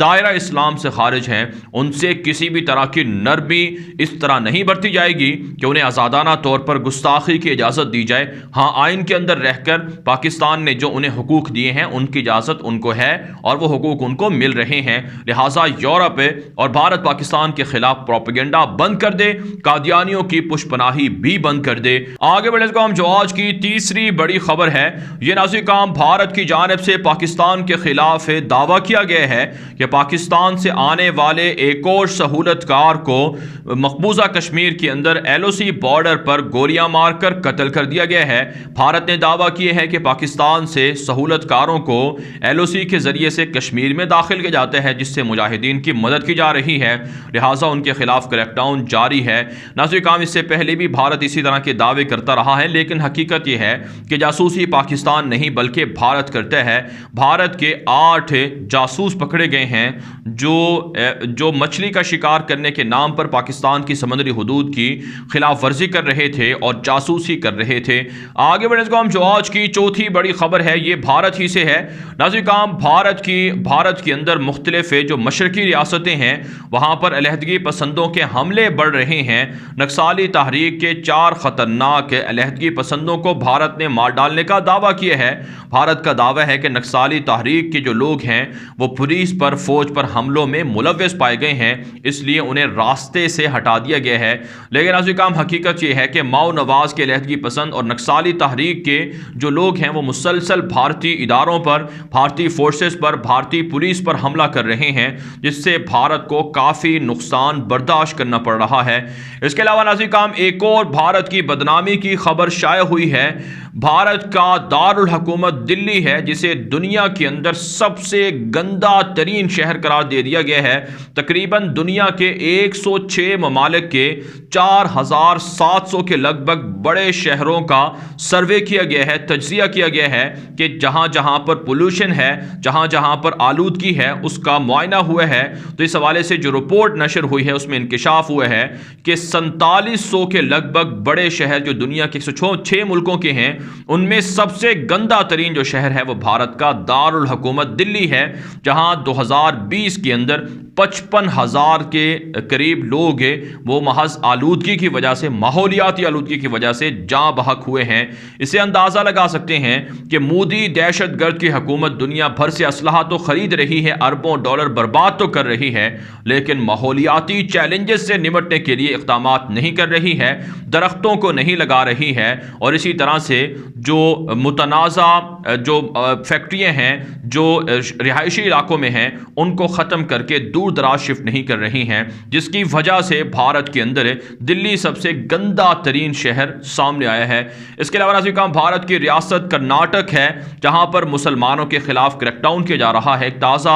دائرہ اسلام سے خارج ہیں ان سے کسی بھی طرح کی نرمی اس طرح نہیں برتی جائے گی کہ انہیں آزادانہ طور پر گستاخی کی اجازت دی جائے۔ ہاں، آئین کے اندر رہ کر پاکستان نے جو انہیں حقوق دیے ہیں ان کی اجازت ان کو ہے اور وہ حقوق ان کو مل رہے ہیں، لہٰذا یورپ اور بھارت پاکستان کے خلاف پروپیگنڈا بند کر دے، قادیانیوں کی پش پناہی بھی بند کر دے۔ آگے بڑھنے کو ہم جو آج کی تیسری بڑی خبر ہے، یہ ناظرین کام بھارت کی جانب سے پاکستان کے خلاف دعویٰ کیا گیا ہے کہ پاکستان سے آنے والے ایک اور سہولت کار کو مقبوضہ کشمیر کے اندر LOC بارڈر پر گولیاں مار کر قتل کر دیا گیا ہے۔ بھارت نے دعویٰ کیا ہے کہ پاکستان سے سہولت کاروں کو LOC کے ذریعے سے کشمیر میں داخل کیا جاتا ہے، جس سے مجاہدین کی مدد کی جا رہی ہے، لہٰذا ان کے خلاف کریک ڈاؤن جاری ہے۔ ناظرین کام اس سے پہلے بھی بھارت اسی طرح کے دعوے کرتا رہا ہے، لیکن حقیقت یہ ہے کہ جاسوسی پاکستان نہیں بلکہ بھارت کرتا ہے۔ بھارت کے 8 جاسوس پکڑے گئے ہیں جو مچھلی کا شکار کرنے کے نام پر پاکستان کی سمندری حدود کی خلاف ورزی کر رہے تھے اور جاسوسی کر رہے تھے۔ آگے بڑھنے کو ہم جو آج کی چوتھی بڑی خبر ہے، یہ بھارت ہی سے ہے۔ ناظرین کام بھارت کے اندر مختلف جو مشرقی ریاستیں ہیں وہاں پر علیحدگی پسندوں کے حملے بڑھ رہے ہیں۔ نکسالی تحریک کے 4 خطرناک علیحدگی پسندوں کو بھارت نے مار ڈالنے کا دعویٰ کیا ہے۔ بھارت کا دعویٰ ہے کہ نکسالی تحریک کے جو لوگ ہیں وہ پولیس پر، فوج پر حملوں میں ملوث پائے گئے ہیں، اس لیے انہیں راستے سے ہٹا دیا گیا ہے۔ لیکن ناظرین کام حقیقت یہ ہے کہ ماؤ نواز کے علیحدگی پسند اور نکسالی تحریک کے جو لوگ ہیں وہ مسلسل بھارتی اداروں پر، بھارتی فورسز پر، بھارتی پولیس پر حملہ کر رہے ہیں، جس سے بھارت کو کافی نقصان برداشت کرنا پڑ رہا ہے۔ اس کے علاوہ ناظرین کام ایک اور بھارت کی بدنامی کی خبر شائع ہوئی ہے۔ بھارت کا دارالحکومت دلی ہے، جسے دنیا کے اندر سب سے گندا ترین شہر قرار دے دیا گیا ہے۔ تقریباً دنیا کے 106 ممالک کے 4700 کے لگ بھگ بڑے شہروں کا سروے کیا گیا ہے، تجزیہ کیا گیا ہے کہ جہاں جہاں پر پولوشن ہے، جہاں جہاں پر آلودگی ہے، اس کا معائنہ ہوا ہے۔ تو اس حوالے سے جو رپورٹ نشر ہوئی ہے اس میں انکشاف ہوا ہے کہ 4700 کے لگ بھگ بڑے شہر جو دنیا کے 106 ملکوں کے ہیں، ان میں سب سے گندا ترین جو شہر ہے وہ بھارت کا دارالحکومت دلی ہے، جہاں 2020 کے اندر 55,000 کے قریب لوگ وہ محض آلودگی کی وجہ سے، ماحولیاتی آلودگی کی وجہ سے جاں بحق ہوئے ہیں۔ اسے اندازہ لگا سکتے ہیں کہ مودی دہشت گرد کی حکومت دنیا بھر سے اسلحہ تو خرید رہی ہے، اربوں ڈالر برباد تو کر رہی ہے، لیکن ماحولیاتی چیلنجز سے نمٹنے کے لیے اقدامات نہیں کر رہی ہے، درختوں کو نہیں لگا رہی ہے، اور اسی طرح سے جو متنازع جو فیکٹریاں ہیں جو رہائشی علاقوں میں ہیں ان کو ختم کر کے دور دراز شفٹ نہیں کر رہی ہیں، جس کی وجہ سے بھارت کے اندر دلی سب سے گندا ترین شہر سامنے آیا ہے۔ اس کے علاوہ ناظرین کام بھارت کی ریاست کرناٹک ہے، جہاں پر مسلمانوں کے خلاف کریک ڈاؤن کیا جا رہا ہے۔ ایک تازہ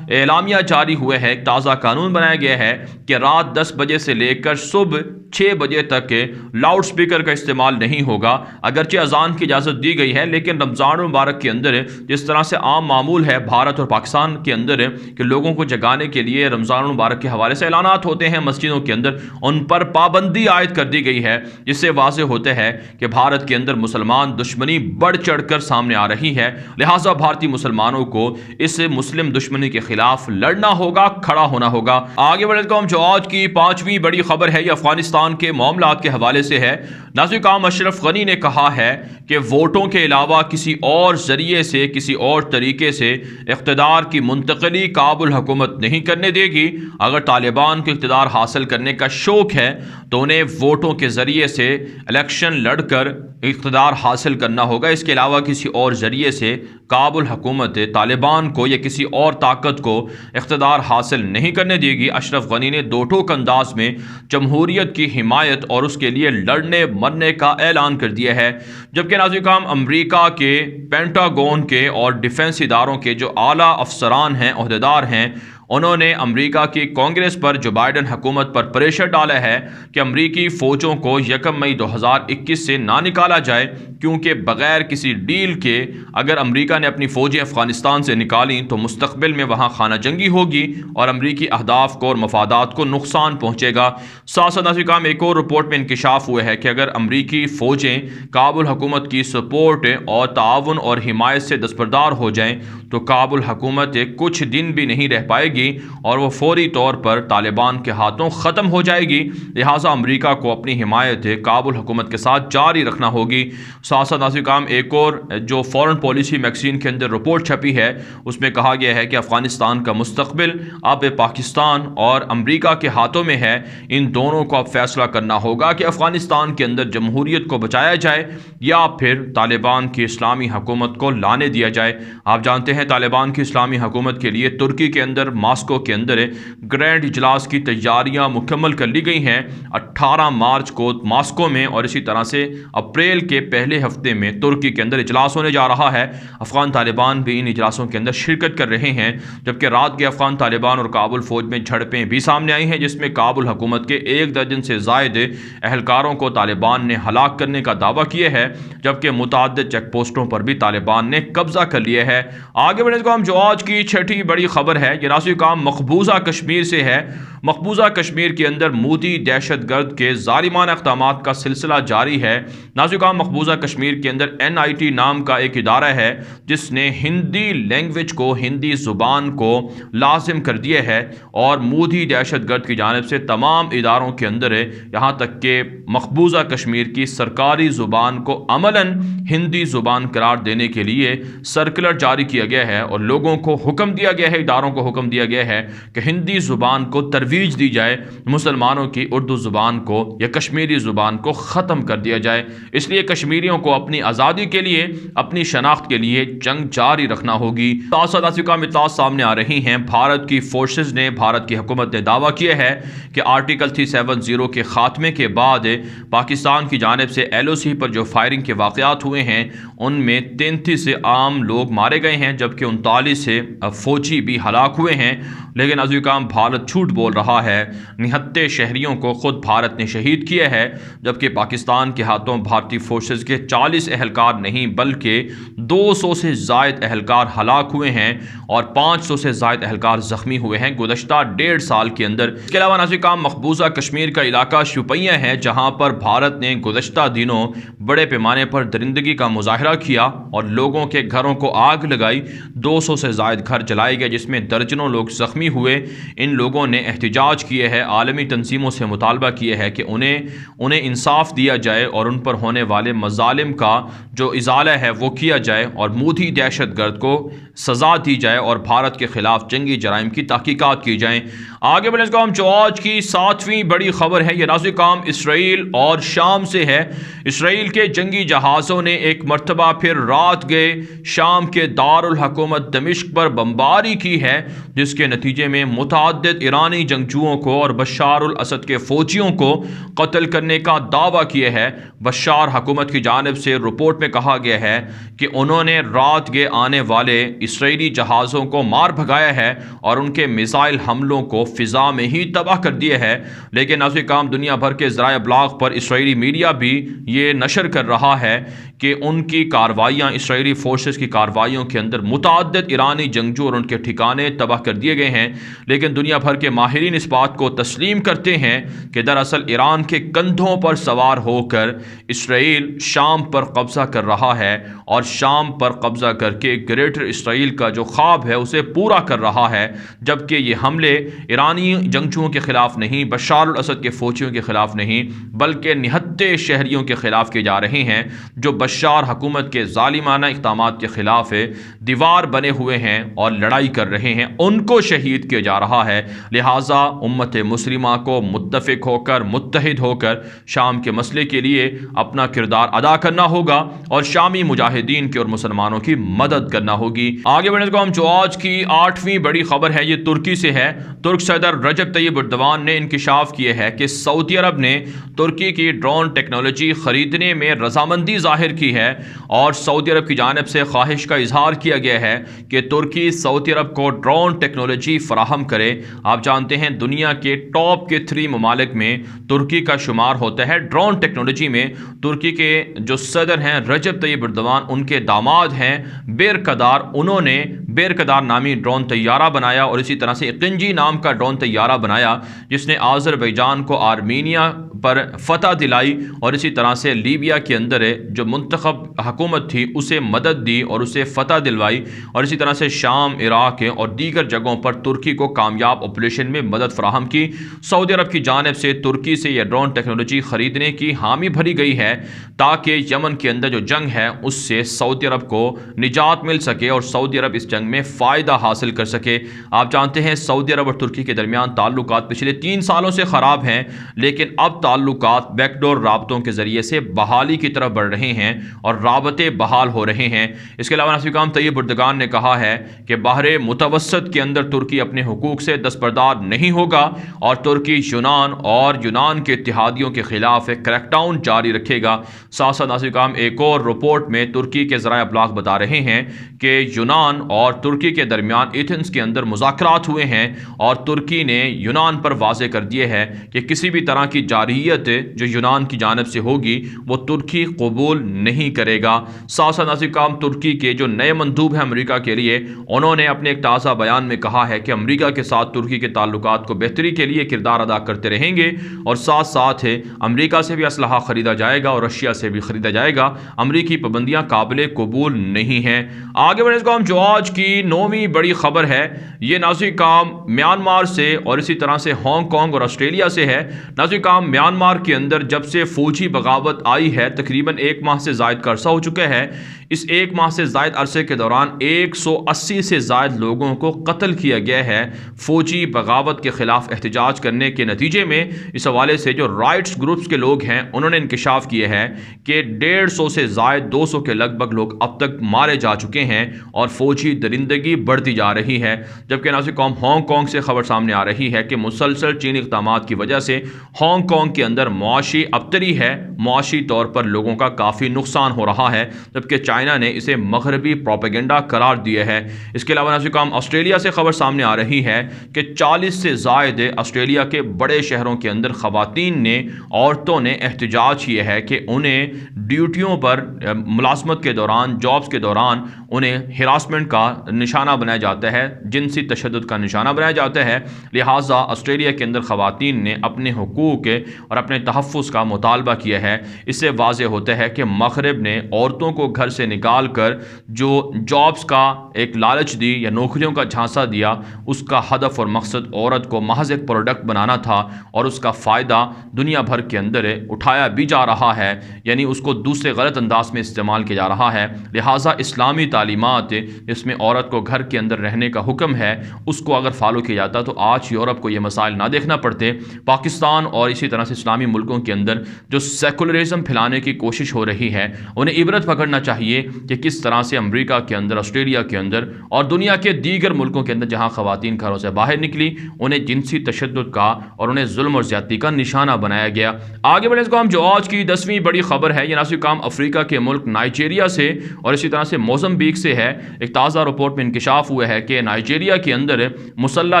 اعلامیہ جاری ہوا ہے، ایک تازہ قانون بنایا گیا ہے کہ رات 10 بجے سے لے کر صبح 6 بجے تک لاؤڈ سپیکر کا استعمال نہیں ہوگا۔ اگرچہ اذان کی اجازت دی گئی ہے، لیکن رمضان مبارک کے اندر جس طرح سے عام معمول ہے بھارت اور پاکستان کے اندر کہ لوگوں کو جگانے کے لیے رمضان مبارک کے حوالے سے اعلانات ہوتے ہیں مسجدوں کے اندر، ان پر پابندی عائد کر دی گئی ہے، جس سے واضح ہوتا ہے کہ بھارت کے اندر مسلمان دشمنی بڑھ چڑھ کر سامنے آ رہی ہے، لہٰذا بھارتی مسلمانوں کو اس مسلم دشمنی کے خلاف لڑنا ہوگا، کھڑا ہونا ہوگا۔ آگے بڑھتے ہیں جو آج کی 5ویں بڑی خبر ہے یہ افغانستان کے معاملات کے حوالے سے ہے۔ ناظرین کام اشرف غنی نے کہا ہے کہ ووٹوں کے علاوہ کسی اور ذریعے سے، کسی اور طریقے سے اقتدار کی منتقلی کابل حکومت نہیں کرنے دے گی۔ اگر طالبان کو اقتدار حاصل کرنے کا شوق ہے تو انہیں ووٹوں کے ذریعے سے الیکشن لڑ کر اقتدار حاصل کرنا ہوگا، اس کے علاوہ کسی اور ذریعے سے کابل حکومت طالبان کو یا کسی اور طاقت کو اقتدار حاصل نہیں کرنے دے گی۔ اشرف غنی نے دو ٹوک انداز میں جمہوریت کی حمایت اور اس کے لیے لڑنے مرنے کا اعلان کر دیا ہے، جبکہ ناظرین کرام امریکہ کے پینٹاگون کے اور ڈیفنس اداروں کے جو اعلیٰ افسران ہیں، عہدیدار ہیں، انہوں نے امریکہ کی کانگریس پر جو بائیڈن حکومت پر پریشر ڈالا ہے کہ امریکی فوجوں کو 1 مئی 2021 سے نہ نکالا جائے، کیونکہ بغیر کسی ڈیل کے اگر امریکہ نے اپنی فوجیں افغانستان سے نکالیں تو مستقبل میں وہاں خانہ جنگی ہوگی اور امریکی اہداف کو اور مفادات کو نقصان پہنچے گا۔ ساتھ ساتھ ناظرین کرام ایک اور رپورٹ میں انکشاف ہوا ہے کہ اگر امریکی فوجیں کابل حکومت کی سپورٹ اور تعاون اور حمایت سے دستبردار ہو جائیں تو کابل حکومت کچھ دن بھی نہیں رہ پائے گی اور وہ فوری طور پر طالبان کے ہاتھوں ختم ہو جائے گی۔ لہٰذا امریکہ کو اپنی حمایت کابل حکومت کے ساتھ جاری رکھنا ہوگی۔ ساتھ ساتھ ناظرین کرام ایک اور جو فورن پالیسی میگزین کے اندر رپورٹ چھپی ہے اس میں کہا گیا ہے کہ افغانستان کا مستقبل اب پاکستان اور امریکہ کے ہاتھوں میں ہے۔ ان دونوں کو اب فیصلہ کرنا ہوگا کہ افغانستان کے اندر جمہوریت کو بچایا جائے یا پھر طالبان کی اسلامی حکومت کو لانے دیا جائے۔ آپ جانتے ہیں طالبان کی اسلامی حکومت کے لیے ترکی کے اندر ماسکو کے اندر گرینڈ اجلاس کی تیاریاں مکمل کر لی گئی ہیں 18 مارچ کو ماسکو میں، اور اسی طرح سے اپریل کے پہلے ہفتے میں ترکی کے اندر اجلاس ہونے جا رہا ہے۔ افغان طالبان بھی ان اجلاسوں کے اندر شرکت کر رہے ہیں، جبکہ رات کے افغان طالبان اور کابل فوج میں جھڑپیں بھی سامنے آئی ہیں جس میں کابل حکومت کے 1 درجن سے زائد اہلکاروں کو طالبان نے ہلاک کرنے کا دعویٰ کیا ہے، جبکہ متعدد چیک پوسٹوں پر بھی طالبان نے قبضہ کر لیا ہے۔ آگے بڑھنے کو ہم جو آج کی چھٹی بڑی خبر ہے یہ ناظرین کرام مقبوضہ کشمیر سے ہے۔ مقبوضہ کشمیر کے اندر مودی دہشت گرد کے ظالمانہ اقدامات کا سلسلہ جاری ہے۔ ناظرین کرام مقبوضہ کشمیر کے اندر NIT نام کا ایک ادارہ ہے جس نے ہندی لینگویج کو، ہندی زبان کو لازم کر دیا ہے، اور مودی دہشت گرد کی جانب سے تمام اداروں کے اندر یہاں تک کہ مقبوضہ کشمیر کی سرکاری زبان کو عملاً ہندی زبان قرار دینے کے لیے سرکولر جاری کیا گیا ہے، اور لوگوں کو حکم دیا گیا ہے، اداروں کو حکم دیا گیا ہے کہ ہندی زبان کو ترویج دی جائے، مسلمانوں کی اردو زبان کو یا کشمیری زبان کو ختم کر دیا جائے۔ اس لیے کشمیریوں کو اپنی آزادی کے لیے، اپنی شناخت کے لیے جنگ جاری رکھنا ہوگی۔ ساتھ ساتھ اطلاعات سامنے آ رہی ہیں، بھارت کی فورسز نے، بھارت کی حکومت نے دعویٰ کیا ہے کہ آرٹیکل 370 کے خاتمے کے بعد پاکستان کی جانب سے LOC پر جو فائرنگ کے واقعات ہوئے ہیں ان میں 33 سے عام لوگ مارے گئے ہیں، جبکہ 39 سے فوجی بھی ہلاک ہوئے ہیں۔ لیکن عزیز کام بھارت جھوٹ بول رہا ہے، 69 شہریوں کو خود بھارت نے شہید کیا ہے، جبکہ پاکستان کے ہاتھوں بھارتی فورسز کے 40 اہلکار نہیں بلکہ 200 سے زائد اہلکار ہلاک ہوئے ہیں اور 500 سے زائد اہلکار زخمی ہوئے ہیں گزشتہ 1.5 سال کے اندر۔ اس کے علاوہ ناظرین کرام مقبوضہ کشمیر کا علاقہ شوپیاں ہے جہاں پر بھارت نے گزشتہ دنوں بڑے پیمانے پر درندگی کا مظاہرہ کیا اور لوگوں کے گھروں کو آگ لگائی، 200 سے زائد گھر جلائے گئے جس میں درجنوں لوگ زخمی ہوئے۔ ان لوگوں نے احتجاج کیے ہیں، عالمی تنظیموں سے مطالبہ کیا ہے کہ انہیں انصاف دیا جائے اور ان پر ہونے والے مظالم کا جو ازالہ ہے وہ کیا جائے اور مودی دہشت گرد کو سزا دی جائے اور بھارت کے خلاف جنگی جرائم کی تحقیقات کی جائیں۔ آگے بڑھنے کو ہم جو آج کی 7ویں بڑی خبر ہے یہ ناظرین کرام اسرائیل اور شام سے ہے۔ اسرائیل کے جنگی جہازوں نے ایک مرتبہ پھر رات گئے شام کے دارالحکومت دمشق پر بمباری کی ہے، جس کے نتیجے میں متعدد ایرانی جنگجوؤں کو اور بشار الاسد کے فوجیوں کو قتل کرنے کا دعویٰ کیا ہے۔ بشار حکومت کی جانب سے رپورٹ میں کہا گیا ہے کہ انہوں نے رات گئے آنے والے اسرائیلی جہازوں کو مار بھگایا ہے اور ان کے میزائل حملوں کو فضا میں ہی تباہ کر دیا ہے۔ لیکن ناظرین کرام دنیا بھر کے ذرائع ابلاغ پر اسرائیلی میڈیا بھی یہ نشر کر رہا ہے کہ ان کی کارروائیاں، اسرائیلی فورسز کی کارروائیوں کے اندر متعدد ایرانی جنگجو اور ان کے ٹھکانے تباہ کر دیے گئے ہیں۔ لیکن دنیا بھر کے ماہرین اس بات کو تسلیم کرتے ہیں کہ دراصل ایران کے کندھوں پر سوار ہو کر اسرائیل شام پر قبضہ کر رہا ہے اور شام پر قبضہ کر کے گریٹر اسرائیل کا جو خواب ہے اسے پورا کر رہا ہے، جبکہ یہ حملے ایرانی جنگجوؤں کے خلاف نہیں، بشار الاسد کے فوجیوں کے خلاف نہیں، بلکہ 69 شہریوں کے خلاف کیے جا رہے ہیں جو بشار حکومت کے ظالمانہ اقدامات کے خلاف دیوار بنے ہوئے ہیں اور لڑائی کر رہے ہیں، ان کو شہید کیا جا رہا ہے۔ لہٰذا امت مسلمہ کو متفق ہو کر، متحد ہو کر شام کے مسئلے کے لیے اپنا کردار ادا کرنا ہوگا اور شامی مجاہدین کی اور مسلمانوں کی مدد کرنا ہوگی۔ آگے بڑھنے کو ہم جو آج کی 8ویں بڑی خبر ہے یہ ترکی سے ہے۔ ترک صدر رجب طیب اردوان نے انکشاف کیا ہے کہ سعودی عرب نے ترکی کی ڈرون ٹیکنالوجی خریدنے میں رضامندی ظاہر کی ہے اور سعودی عرب کی جانب سے خواہش کا اظہار کیا گیا ہے کہ ترکی سعودی عرب کو ڈرون ٹیکنالوجی فراہم کرے۔ آپ جانتے ہیں دنیا کے ٹاپ کے 3 ممالک میں ترکی کا شمار ہوتا ہے ڈرون ٹیکنالوجی میں۔ ترکی کے جو صدر ہیں رجب طیب اردوان، ان کے داماد ہیں بیرکدار، انہوں نے بیرکدار نامی ڈرون طیارہ بنایا اور اسی طرح سے اقنجی نام کا ڈرون طیارہ بنایا جس نے آذربائیجان کو آرمینیا پر فتح دلائی اور اسی طرح سے لیبیا کے اندر جو منتخب حکومت تھی اسے مدد دی اور اسے فتح دلوائی، اور اسی طرح سے شام، عراق اور دیگر جگہوں پر ترکی کو کامیاب آپریشن میں مدد فراہم کی۔ سعودی عرب کی جانب سے ترکی سے یہ ڈرون ٹیکنالوجی خریدنے کی حامی بھری گئی ہے تاکہ یمن کے اندر جو جنگ ہے اس سے سعودی عرب کو نجات مل سکے اور سعودی عرب اس جنگ میں فائدہ حاصل کر سکے۔ آپ جانتے ہیں سعودی عرب اور ترکی کے درمیان تعلقات پچھلے 3 سالوں سے خراب ہیں، لیکن اب تعلقات بیک ڈور رابطوں کے ذریعے سے بحالی کی طرف بڑھ رہے ہیں اور رابطے بحال ہو رہے ہیں۔ اس کے علاوہ ناصر کام طیب اردگان نے کہا ہے کہ بحر متوسط کے اندر ترکی اپنے حقوق سے دستبردار نہیں ہوگا اور ترکی یونان کے اتحادیوں کے خلاف ایک کریک ڈاؤن جاری رکھے گا۔ ساتھ ساتھ ناصر کام ایک اور رپورٹ میں ترکی کے ذرائع ابلاغ بتا رہے ہیں کہ یونان اور ترکی کے درمیان ایتھنز کے اندر مذاکرات ہوئے ہیں اور ترکی نے یونان پر واضح کر دیے ہے کہ کسی بھی طرح کی جارحیت جو یونان کی جانب سے ہوگی وہ ترکی قبول نہیں کرے گا۔ ساتھ ساتھ ناصر کام ترکی کے جو نئے مندوب ہیں امریکہ کے لیے، انہوں نے اپنے ایک تازہ بیان میں کہا ہے کہ امریکہ کے ساتھ ترکی کے تعلقات کو بہتری کے لیے کردار ادا کرتے رہیں گے اور ساتھ ساتھ امریکہ سے بھی اسلحہ خریدا جائے گا اور رشیا سے بھی خریدا جائے گا۔ امریکی پابندیاں قابل قبول نہیں ہیں۔ آگے بڑھنے کو ہم جو آج کی 9ویں بڑی خبر ہے یہ ناظر کام میانمار سے اور اسی طرح سے ہانگ کانگ اور آسٹریلیا سے ہے۔ ناظر کام میانمار کے اندر جب سے فوجی بغاوت آئی ہے تقریباً 1 ماہ سے زائد کا عرصہ ہو چکا ہے۔ اس 1 ماہ سے زائد عرصے کے دوران 180 سے زائد لوگوں کو قتل کیا گیا ہے۔ فوجی بغاوت کے خلاف احتجاج کرنے کے نتیجے میں اس حوالے سے جو رائٹس گروپس کے لوگ ہیں انہوں نے انکشاف کیا ہے کہ 150 سے زائد 200 کے لگ بھگ لوگ اب تک مارے جا چکے ہیں اور فوجی درندگی بڑھتی جا رہی ہے۔ جبکہ ناظر قوم ہانگ کانگ سے خبر سامنے آ رہی ہے کہ مسلسل چینی اقدامات کی وجہ سے ہانگ کانگ کے اندر معاشی ابتری ہے، معاشی طور پر لوگوں کا کافی نقصان ہو رہا ہے، جبکہ چائنا نے اسے مغربی پروپیگنڈا قرار دیا ہے۔ اس کے علاوہ ناظر قوم آسٹریلیا سے خبر سامنے آ رہی ہے کہ 40 سے زائد آسٹریلیا کے بڑے شہروں کے اندر خواتین نے، عورتوں نے احتجاج کیا ہے کہ انہیں ڈیوٹیوں پر ملازمت کے دوران، جابز کے دوران انہیں ہراسمنٹ کا نشانہ بنایا جاتا ہے، جنسی تشدد کا نشانہ بنایا جاتا ہے۔ لہٰذا آسٹریلیا کے اندر خواتین نے اپنے حقوق اور اپنے تحفظ کا مطالبہ کیا ہے۔ اس سے واضح ہوتا ہے کہ مغرب نے عورتوں کو گھر سے نکال کر جو جابز کا ایک لالچ دی یا نوکریوں کا جھانسا دیا، اس کا ہدف اور مقصد عورت کو محض ایک پروڈکٹ بنانا تھا اور اس کا فائدہ دنیا بھر کے اندر اٹھایا بھی جا رہا ہے، یعنی اس کو دوسرے غلط انداز میں استعمال کیا جا رہا ہے۔ لہٰذا اسلامی تعلیمات جس میں عورت کو گھر کے اندر رہنے کا حکم ہے اس کو اگر فالو کیا جاتا تو آج یورپ کو یہ مسائل نہ دیکھنا پڑتے۔ پاکستان اور اسی طرح سے اسلامی ملکوں کے اندر جو سیکولرزم پھیلانے کی کوشش ہو رہی ہے انہیں عبرت پکڑنا چاہیے کہ کس طرح سے امریکہ کے اندر، آسٹریلیا کے اندر اور دنیا کے دیگر ملکوں کے اندر جہاں خواتین گھروں سے باہر نکلی انہیں جنسی تشدد کا اور انہیں ظلم اور زیادتی کا نشانہ بنایا گیا۔ آگے بڑھنے کو ہم جو آج کی 10ویں بڑی خبر ہے یہ ناظر کام افریقہ کے ملک نائجیریا سے اور اسی طرح سے موزمبیق سے ہے۔ ایک تازہ رپورٹ میں انکشاف ہوا ہے کہ نائجیریا کے اندر مسلح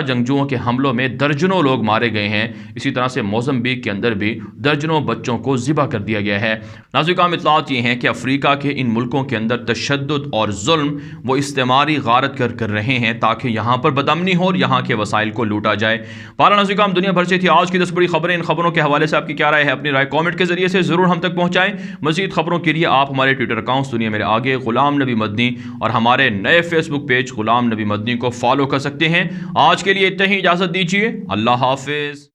جنگجوؤں کے حملوں میں درجنوں لوگ مارے گئے ہیں، اسی طرح سے موزمبیق کے اندر بھی درجنوں بچوں کو ذبح کر دیا گیا ہے۔ ناظر کام اطلاعات یہ ہیں کہ افریقہ کے ان ملکوں کے اندر تشدد اور ظلم وہ استعماری غارت کر رہے ہیں تاکہ یہاں پر بدامنی ہو اور یہاں کے وسائل کو لوٹا جائے۔ پارا ناظر کام دنیا بھر سے تھی آج کی 10 بڑی خبریں۔ ان خبروں کے حوالے سے آپ کی کیا رائے ہے؟ اپنی رائے کامنٹ کے ذریعے سے ضرور ہم تک پہنچائیں۔ مزید خبروں کے لیے آپ ہمارے ٹویٹر اکاؤنٹس دنیا میرے آگے، غلام نبی مدنی اور ہمارے نئے فیس بک پیج غلام نبی مدنی کو فالو کر سکتے ہیں۔ آج کے لیے اتنا ہی، اجازت دیجیے، اللہ حافظ۔